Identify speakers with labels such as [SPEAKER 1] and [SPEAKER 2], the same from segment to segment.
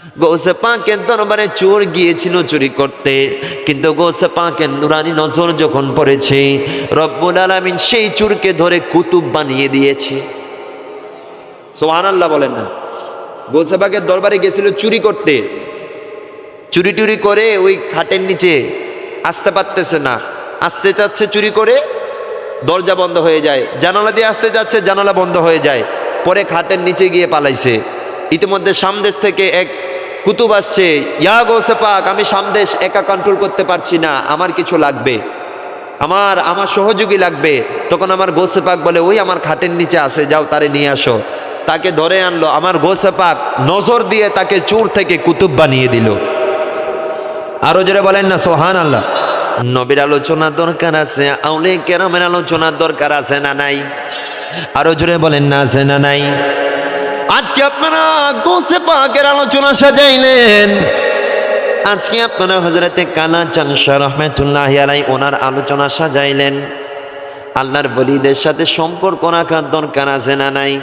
[SPEAKER 1] গৌসে পাকের দরবারে চোর গিয়েছিল চুরি করতে, কিন্তু গৌসে পাকের নুরানি নজর যখন পড়েছে, রব্বুল আলামিন সেই চোরকে ধরে কুতুব বানিয়ে দিয়েছে। সুবহানাল্লাহ বলেন না। গৌসে পাকের দরবারে গেছিল চুরি করতে, চুরি টুরি করে ওই খাটের নিচে আসতে পারতেছে না, আসতে চাচ্ছে চুরি করে, দরজা বন্ধ হয়ে যায়, জানালা দিয়ে আসতে যাচ্ছে, জানালা বন্ধ হয়ে যায়, পরে খাটের নিচে গিয়ে পালাইছে। ইতিমধ্যে সামদেশ থেকে এক কুতুব আসছে, ইয়া গৌসে পাক, আমি সামদেশ একা কন্ট্রোল করতে পারছি না, আমার কিছু লাগবে, আমার সহযোগী লাগবে। তখন আমার গৌসে পাক বলে, ওই আমার খাটের নিচে আছে, যাও তারে নিয়ে আসো। তাকে ধরে আনলো, আমার গৌসে পাক নজর দিয়ে তাকে চোর থেকে কুতুব বানিয়ে দিল। আরো জোরে বলেন না সুবহানাল্লাহ। নবীর আলোচনার দরকার আছে, আউলিয়া কেরামের আলোচনার দরকার আছে না নাই? আরো জোরে বলেন না আছে না নাই? আজকে আপনারা গৌসে পাকের আলোচনা সাজাইলেন, আজকে আপনারা হযরতে কালাচাঁদ শাহ রাহমাতুল্লাহি আলাইহি ওনার আলোচনা সাজাইলেন। আল্লাহর ওলিদের সাথে সম্পর্ক রাখার দরকার আছে না নাই?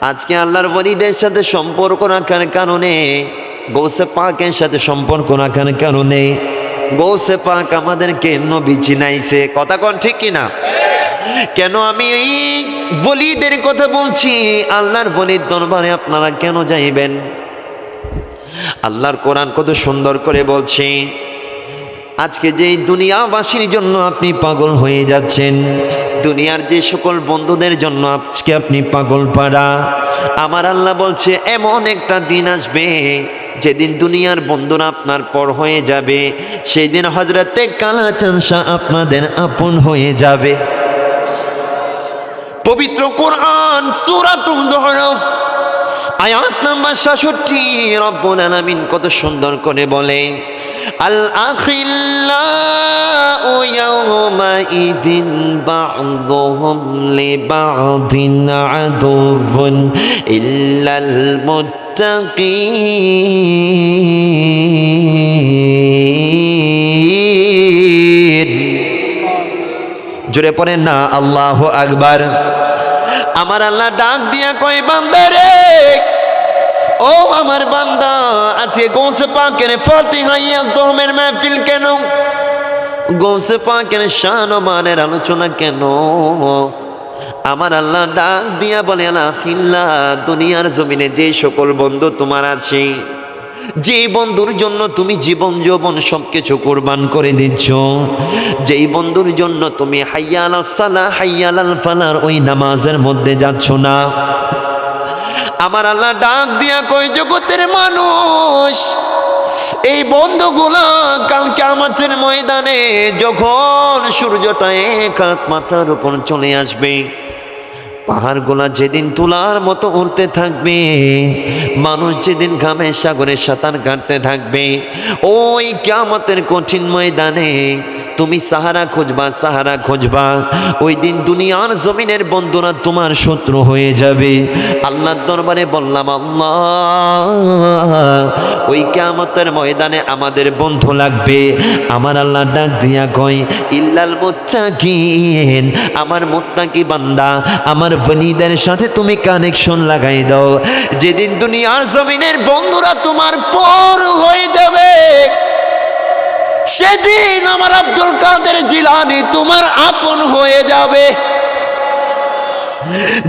[SPEAKER 1] আজকে আল্লাহর ওলিদের সাথে সম্পর্ক রাখার কারণে, গৌসে পাকের সাথে সম্পর্ক রাখার কারণে গৌসে পাক আমাদেরকে নবী চিনাইছে। কথা কোন ঠিক কিনা? কেন আমি এই ওলিদের কথা বলছি? আল্লাহর ওলির দরবারে আপনারা কেন যাইবেন? আল্লাহর কোরআন কত সুন্দর করে বলছে, আজকে যে দুনিয়াবাসীর জন্য আপনি পাগল হয়ে যাচ্ছেন, দুনিয়ার যে সকল বন্ধুদের জন্য আজকে আপনি পাগল পাড়া, আমার আল্লাহ বলছে এমন একটা দিন আসবে যেদিন দুনিয়ার বন্ধুরা আপনার পর হয়ে যাবে, সেই দিন হযরতে কালাচাঁদ শাহ আপনাদের আপন হয়ে যাবে। পবিত্র কোরআন সূরাতুল যুহরুফ আয়াত নাম্বার 66 রব্বুল আলামিন কত সুন্দর করে বলে, আল আখিল্লাউ ইয়াওমা ইযিন বা'দুহুম লিবা'দিন আদুওয়ুন ইল্লাল মুত্তাকিন। জোরে পড়েন না আল্লাহু আকবার। আমার আল্লাহ ডাক দিয়া কয়, বান্দারে, ও আমার বান্দা, আজকে গৌসে পাকের ফাতিহা ইয়াজদমের মাহফিল কেন? গৌসে পাকের শান ও মানের আলোচনা কেন? আমার আল্লাহ ডাক দিয়া বলে, আখিল্লাহ, দুনিয়ার জমিনে যে সকল বন্ধু তোমার আছে, যে বন্ধুর জন্য তুমি জীবন যৌবন সবকিছু কুরবান করে দিচ্ছ, যেই বন্ধুর জন্য তুমি হাইয়া আলাস সালাহ হাইয়া আলাল ফালার ওই নামাজের মধ্যে যাচ্ছ না, আমার আল্লাহ ডাক দিয়া কই, জগতের মানুষ, এই বন্ধুগুলা কাল কিয়ামতের ময়দানে যখন সূর্যটা এক হাত মাথার উপর চলে আসবে, পাহাড়গুলা যেদিন তুলার মতো উড়তে থাকবে, মানুষ যেদিন ঘামে সাগরে সাঁতার কাটতে থাকবে, ওই কিয়ামতের কঠিন ময়দানে তুমি সাহারা খুঁজবা, সাহারা খুঁজবা। ওই দিন দুনিয়ার জমিনের বন্ধুরা তোমার শত্রু হয়ে যাবে। আল্লাহর দরবারে বললাম, আল্লাহ, ওই কিয়ামতের ময়দানে আমাদের বন্ধু লাগবে। আমার আল্লাহ ডাক দিয়া কয়, ইল্লাল মুত্তাকিন, আমার মুত্তাকি বান্দা, আমার ওলিদের সাথে তুমি কানেকশন লাগাই দাও। যেদিন দুনিয়ার জমিনের বন্ধুরা তোমার পর হয়ে যাবে, সেদিন আমার আব্দুল কাদের জিলানী তোমার আপন হয়ে যাবে।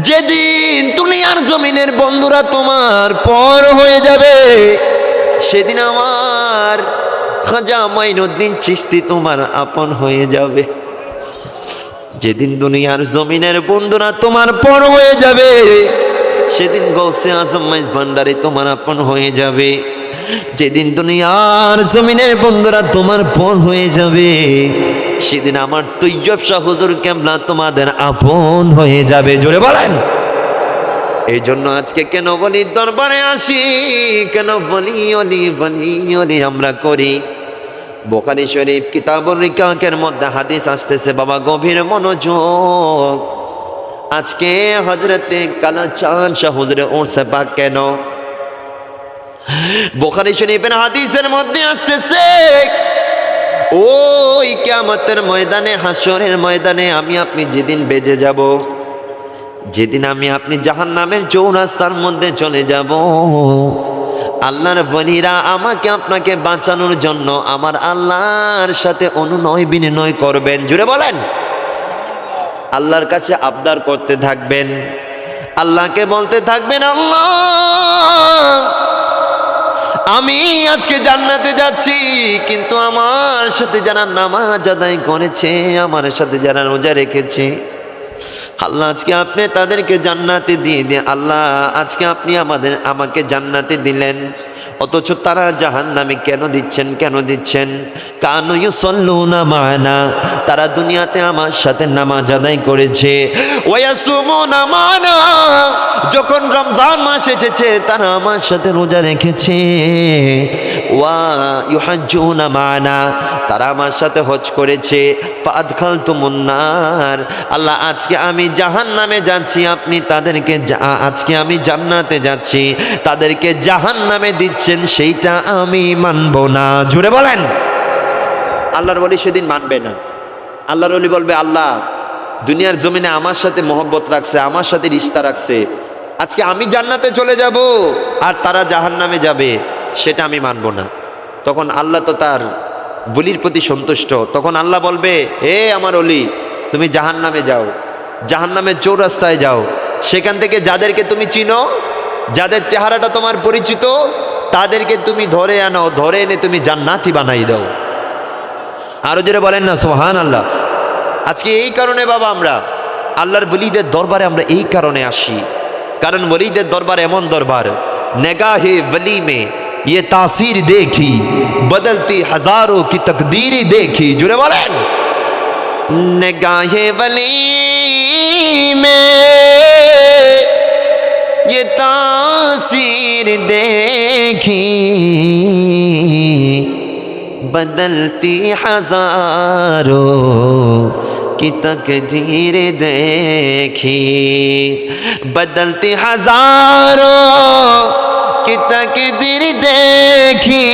[SPEAKER 1] যেদিন দুনিয়ার জমিনের বন্ধুরা তোমার পর হয়ে যাবে, সেদিন আমার খাজা মাইনুদ্দিন চিশতি তোমার আপন হয়ে যাবে। যেদিন দুনিয়ার জমিনের বন্ধুরা তোমার পর হয়ে যাবে, সেদিন গৌসে আজম মাইজ ভান্ডারী তোমার আপন হয়ে যাবে। যেদিন দুনিয়ার জমিনের বন্ধুরা তোমার পর হয়ে যাবে, সেদিন আমার তৈয়ব শাহ হুজুর কেবলা তোমাদের আপন হয়ে যাবে। জোরে বলেন। এই জন্য আজকে কেন বলি দরবারে আসি, কেন বলি অলি বলি অলি আমরা করি। বুখারী শরীফ কিতাবুর রিকাকের মধ্যে হাদিস আসতেছে, বাবা গভীর মনোযোগ। আজকে হযরতে কালাচাঁদ শাহ হুজুরের উরসে পাক কেন? বুখারী শরীফের হাদিসের মধ্যে আসতেছে, ওই কিয়ামতের ময়দানে, হাসরের ময়দানে আমি আপনি যেদিন বেজে যাব, যেদিন আমি আপনি জাহান্নামের চৌরাস্তার মধ্যে চলে যাব, আল্লাহর বলিরা আমাকে আপনাকে বাঁচানোর জন্য আমার আল্লাহর সাথে অনুনয় বিনয় করবেন। জুড়ে বলেন, আল্লাহর কাছে আবদার করতে থাকবেন, আল্লাহকে বলতে থাকবেন, আল্লাহ আমি আজকে জান্নাতে যাচ্ছি, কিন্তু আমার সাথে যারা নামাজ আদায় করেছে, আমার সাথে যারা রোজা রেখেছে, আল্লাহ আজকে আপনি তাদেরকে জান্নাতে দিয়ে দিয়ে, আল্লাহ আজকে আপনি আমাকে জান্নাতে দিলেন, অথচ তারা জাহান্নামে কেন দিচ্ছেন, কেন দিচ্ছেন? কানু ইউসাল্লুনা মা'না, তারা দুনিয়াতে আমার সাথে নামাজ আদায় করেছে, ওয়া ইয়াসুমুনা মা'না, যখন রমজান মাস এসেছে তারা আমার সাথে রোজা রেখেছে, ওয়া ইউহাজ্জুনা মা'না, তারা আমার সাথে হজ করেছে, ফাআদখালতুমুন নার, আল্লাহ আজকে আমি জাহান্নামে যাচ্ছি, আপনি তাদেরকে আজকে আমি জান্নাতে যাচ্ছি, তাদেরকে জাহান্নামে দিচ্ছেন, সেইটা আমি মানব না। জুড়ে বলেন, আল্লাহর ওলি সেদিন মানবে না। আল্লাহর ওলি বলবে, আল্লাহ দুনিয়ার জমিনে আমার সাথে মহব্বত রাখছে, আমার সাথে রিশতা রাখছে, আজকে আমি জান্নাতে চলে যাব আর তারা জাহান্নামে যাবে, সেটা আমি মানব না। তখন আল্লাহ তো তার বলির প্রতি সন্তুষ্ট, তখন আল্লাহ বলবে, হে আমার ওলি, তুমি জাহান্নামে যাও, জাহান্নামের চৌরাস্তায় যাও, সেখান থেকে যাদেরকে তুমি চিনো, যাদের চেহারাটা তোমার পরিচিত, তাদেরকে তুমি ধরে আনো, ধরে এনে তুমি জান্নাতি বানাই দাও। আরো জোরে বলেন না সুবহানাল্লাহ। আজকে এই কারণে বাবা আমরা আল্লাহর ওলিদের দরবারে আমরা এই কারণে আসি, কারণ ওলিদের দরবার এমন দরবার, নেগাহে वली में ये तासीर देखी, बदलती हजारों की तकदीर देखी। जुड़े बोलें, नेगाहे वली में ये तासीर देखी, बदलती हजारों की तकदीर देखी, बदलती हजारों की तकदीर देखी,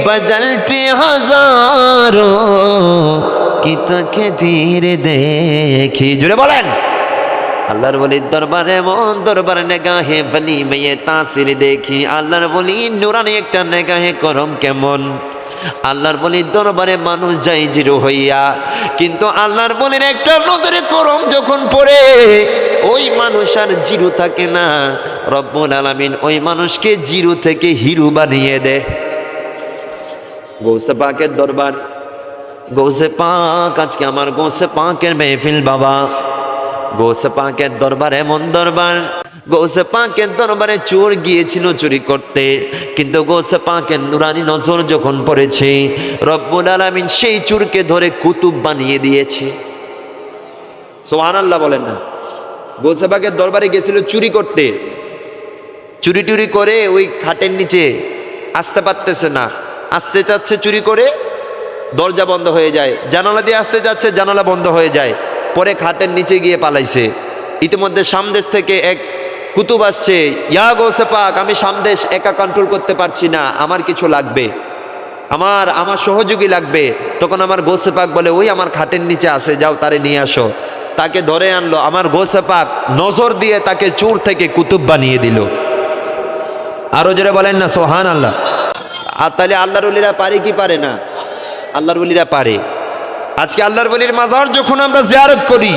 [SPEAKER 1] बदलती हजारों की तकदीर देखी। जुड़े बोलें, আল্লাহর ওলির দরবারে এমন দরবার, নেগাহে वली में ये तासीर देखी, আল্লাহর ওলি নুরানি একটা নেগাহে করম কেমন। আল্লাহর ওলির দরবারে মানুষ যায় জিরো হইয়া, কিন্তু আল্লাহর ওলির একটা নজরে করম যখন পড়ে, ওই মানুষ আর জিরো থাকে না, রব্বুল আলামিন ওই মানুষকে জিরো থেকে হিরো বানিয়ে দেয়। গৌসে পাকের দরবার, গৌসে পাক, আজকে আমার গৌসে পাকের মেহফিল বাবা। গৌসে পাকের দরবার এমন দরবার, গৌসে পাকের দরবারে চোর গিয়েছিল চুরি করতে, কিন্তু গৌসে পাকের নুরানি নজর যখন পড়েছে, রব্বুল আলামিন সেই চোরকে ধরে কুতুব বানিয়ে দিয়েছে। সুবহানাল্লাহ বলেন না। গৌসে পাকের দরবারে গেছিল চুরি করতে, চুরি টুরি করে ওই খাটের নিচে আসতে পারতেছে না, আসতে চাচ্ছে চুরি করে, দরজা বন্ধ হয়ে যায়, জানালা দিয়ে আসতে যাচ্ছে, জানালা বন্ধ হয়ে যায়, পরে খাটের নিচে গিয়ে পালাইছে। ইতিমধ্যে সামদেশ থেকে এক কুতুব আসছে, ইয়া গৌসে পাক, আমি সামদেশ একা কন্ট্রোল করতে পারছি না, আমার কিছু লাগবে, আমার সহযোগী লাগবে। তখন আমার গৌসে পাক বলে, ওই আমার খাটের নিচে আছে, যাও তারে নিয়ে আসো। তাকে ধরে আনলো, আমার গৌসে পাক নজর দিয়ে তাকে চোর থেকে কুতুব বানিয়ে দিল। আরো জোরে বলেন না সুবহানাল্লাহ। আর তাহলে আল্লাহর ওলিরা পারে কি পারে না? আল্লাহর ওলিরা পারে। আজকে আল্লাহর ওলির মাজার যখন আমরা জিয়ারত করি,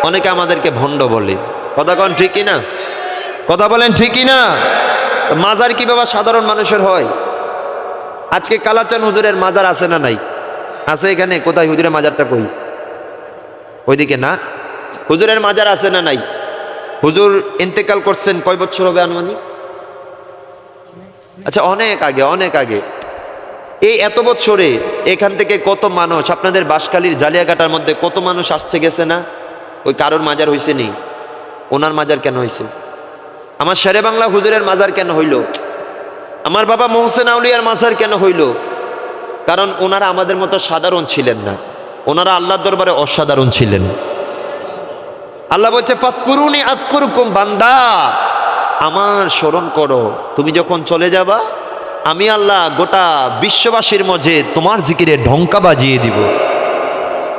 [SPEAKER 1] অনেকে আমাদেরকে ভণ্ড বলে, কথা কন ঠিক কি না? কথা বলেন ঠিক কি না? মাজার কি বাবা সাধারণ মানুষের হয়? আজকে কালাচান হুজুরের মাজার আছে না নাই? আছে এখানে। কোথায় হুজুরের মাজারটা? কই? ওইদিকে না? হুজুরের মাজার আছে না নাই? হুজুর ইন্তেকাল করছেন কয় বছর হবে আনুমানিক? আচ্ছা, অনেক আগে, অনেক আগে। এই এত বছরে এখান থেকে কত মানুষ, আপনাদের বাঁশখালীর জালিয়াঘাটার মধ্যে কত মানুষ আসছে গেছে না? ওই কারোর মাজার হয়েছে নি? ওনার মাজার কেন হয়েছে? আমার শেরে বাংলা হুজুরের মাজার কেন হইল? আমার বাবা মোহসেন আউলিয়ার মাজার কেন হইল? কারণ ওনারা আমাদের মতো সাধারণ ছিলেন না, ওনারা আল্লাহর দরবারে অসাধারণ ছিলেন। আল্লাহ বলছে, ফাতকুরুনি আযকুরকুম, বান্দা আমার স্মরণ করো, তুমি যখন চলে যাবা আমি আল্লাহ গোটা বিশ্ববাসীর মাঝে তোমার জিকিরে ঢঙ্কা বাজিয়ে দিব।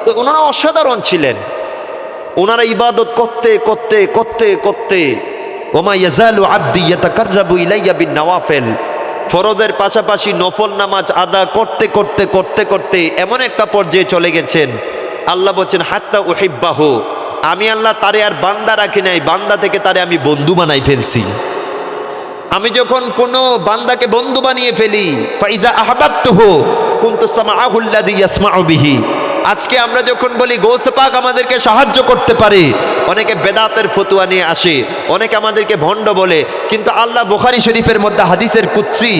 [SPEAKER 1] তো ওনারা অসাধারণ ছিলেন। ওনারা ইবাদত করতে করতে করতে করতে ওমা ইয়াজালু আবদি ইয়াতাকাররাবু ইলাইয়া বিন নওয়াফিল, ফরজের পাশাপাশি নফল নামাজ আদা করতে করতে করতে করতে এমন একটা পর্যায়ে চলে গেছেন, আল্লাহ বলছেন হাত্তা উহিব্বাহু, আমি আল্লাহ তারে আর বান্দা রাখি নাই, বান্দা থেকে তারে আমি বন্ধু বানাই ফেলছি। আমি যখন কোনো বান্দাকে বন্ধু বানিয়ে ফেলি, ফাইজা আহবাবতুহু কুনতু সামাআহু আল্লাযী ইয়াসমাউ বিহি। আজকে আমরা যখন বলি গৌসে পাক আমাদেরকে সাহায্য করতে পারে, অনেকে বেদাতের ফতুয়া নিয়ে আসে, অনেকে আমাদেরকে ভণ্ড বলে, কিন্তু আল্লাহ বুখারী শরীফের মধ্যে হাদিসের কুদসি,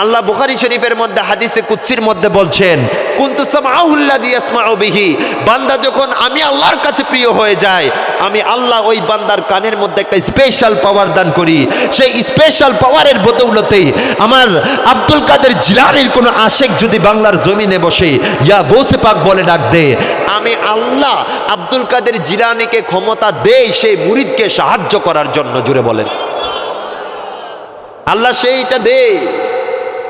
[SPEAKER 1] আল্লাহ বুখারী শরীফের মধ্যে হাদিসে কুদসির মধ্যে বলছেন কুনতু সামাআহু আল্লাযী ইয়াসমাউ বিহি, বান্দা যখন আমি আল্লাহর কাছে প্রিয় হয়ে যায়, আমি আল্লাহ ওই বান্দার কানের মধ্যে একটা স্পেশাল পাওয়ার দান করি। সেই স্পেশাল পাওয়ারের বদৌলতে আমার আব্দুল কাদের জিলানীর কোনো আশেক যদি বাংলার জমিনে বসে ইয়া গৌসে পাক বলে ডাক দে, আমি আল্লাহ আব্দুল কাদের জিলানীকে ক্ষমতা দেই সেই মুরিদকে সাহায্য করার জন্য। জুড়ে বলেন আল্লাহ সেইটা দে।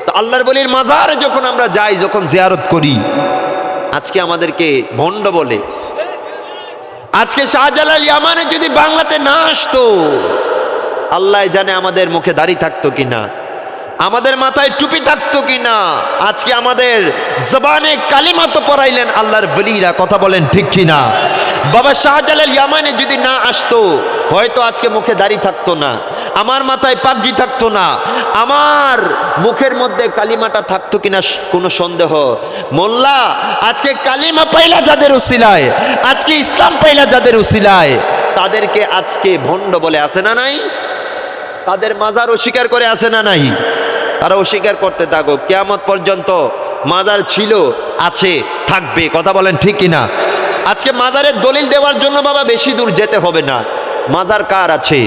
[SPEAKER 1] তো আল্লাহর বলির মাজারে যখন আমরা যাই, যখন জিয়ারত করি, আজকে আমাদেরকে ভণ্ড বলে। আজকে শাহজালাল ইয়ামানে যদি বাংলাতে না আসতো, আল্লাহ জানে আমাদের মুখে দাড়ি থাকতো কিনা, আমাদের মাথায় টুপি থাকতো কিনা। আজকে আমাদের জবানে কালিমা তো পড়াইলেন আল্লাহর বলিরা, কথা বলেন ঠিক কিনা। বাবা শাহজালাল ইয়ামানে যদি না আসতো, হয়তো আজকে মুখে দাড়ি থাকতো না, আমার মাথায় পাগড়ি থাকতো না, আমার মুখের মধ্যে কালিমাটা থাকতো কিনা কোনো সন্দেহ। মোল্লা আজকে কালিমা পাইলা যাদের উসিলায়, আজকে ইসলাম পাইলা যাদের উসিলায়, তাদেরকে আজকে ভণ্ড বলে, আছে না নাই? তাদের মাজার অস্বীকার করে, আছে না নাই? তারা অস্বীকার করতে থাকো, কিয়ামত পর্যন্ত মাজার ছিল, আছে, থাকবে, কথা বলেন ঠিক কিনা। আজকে মাজারের দলিল দেওয়ার জন্য বাবা বেশি দূর যেতে হবে না। মাজার কার আছে?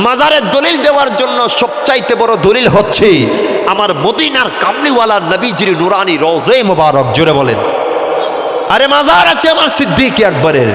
[SPEAKER 1] মাজারের দলিল দেওয়ার জন্য সবচাইতে বড় দলিল হচ্ছে আমার মদিনার কামলিওয়ালা নবীজির নুরানি রওজে মুবারক। জোরে বলেন। আরে মাজার আছে আমার সিদ্দিক আকবরের,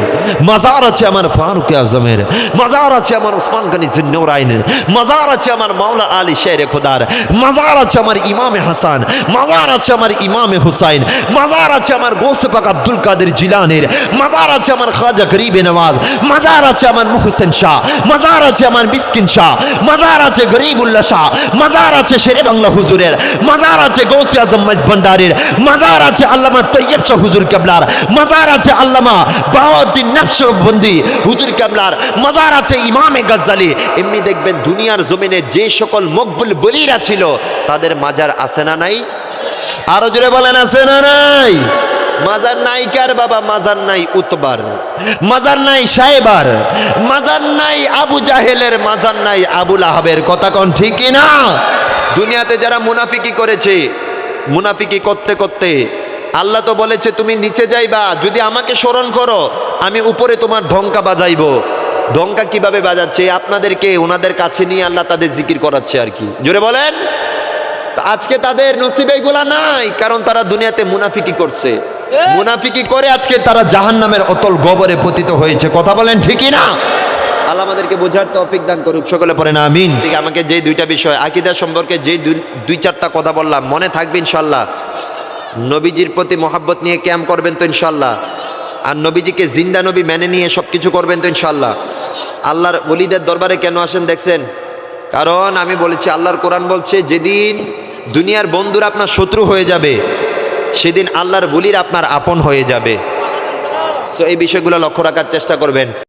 [SPEAKER 1] মাজার আছে আমার ফারুক আজমের, মাজার আছে আমার ওসমান গনি জিন্নৌরাইনের, মাজার আছে আমার মাওলা আলী শের খোদার, মাজার আছে আমার ইমামে হাসান, মাজার আছে আমার ইমামে হুসাইন, মাজার আছে আমার গৌসে পাক আব্দুল কাদের জিলানীর, মাজার আছে আমার খাজা গরিবে নওয়াজ, মাজার আছে আমার মুহসিন শাহ, মাজার আছে আমার মিসকিন শাহ, মাজার আছে গরিবুল্লাহ শাহ, মাজার আছে শেরে বাংলা হুজুরের, মাজার আছে গৌসে আজম ভান্ডারের, মাজার আছে আল্লামা তৈয়ব শাহ হুজুর কেবলার, মাজার আছে আল্লামা বাউদ্দিন নকশবন্দি হুজুর কেবলার, মাজার আছে ইমামে গজ্জালি। এমনি দেখবেন দুনিয়ার জমিনে যে সকল মকবুল বলিরা ছিল, তাদের মাজার আছে না নাই? আরো জোরে বলেন আছে না নাই? মাজার নাই কার বাবা? মাজার নাই উতবার, মাজার নাই সাহেবার, মাজার নাই আবু জাহেলের, মাজার নাই আবুল আহাবের। কথা কোন ঠিক কিনা? দুনিয়াতে যারা মুনাফিকি করেছে, মুনাফিকি করতে করতে আল্লাহ তো বলেছে তুমি নিচে যাইবা, যদি আমাকে স্মরণ করো আমি উপরে তোমার ঢঙ্কা বাজাইবো। ঢঙ্কা কিভাবে বাজাচ্ছে? আপনাদেরকে ওনাদের কাছে নিয়ে আল্লাহ তাদের জিকির করাচ্ছে আর কি। জোরে বলেন। আজকে তাদের নসিবে এগুলা নাই, কারণ তারা দুনিয়াতে মুনাফিকি করছে, মুনাফিকি করে আজকে তারা জাহান্নামের অতল গবরে পতিত হয়েছে। কথা বলেন ঠিকই না? আল্লাহ আমাদেরকে বোঝার তৌফিক দান করুক, সকলে পড়েন আমিন। আমাকে যে দুইটা বিষয় আকীদা সম্পর্কে যে দুই চারটা কথা বললাম মনে থাকবে ইনশাআল্লাহ। নবীজির প্রতি মহাব্বত নিয়ে ক্যাম্প করবেন তো ইনশাআল্লাহ, আর নবীজিকে জিন্দা নবী মেনে নিয়ে সব কিছু করবেন তো ইনশাআল্লাহ। আল্লাহর ওলিদের দরবারে কেন আসেন দেখছেন? কারণ আমি বলেছি আল্লাহর কোরআন বলছে যেদিন দুনিয়ার বন্ধুরা আপনার শত্রু হয়ে যাবে, সেদিন আল্লাহর ওলিরা আপনার আপন হয়ে যাবে। সো এই বিষয়গুলো লক্ষ্য রাখার চেষ্টা করবেন।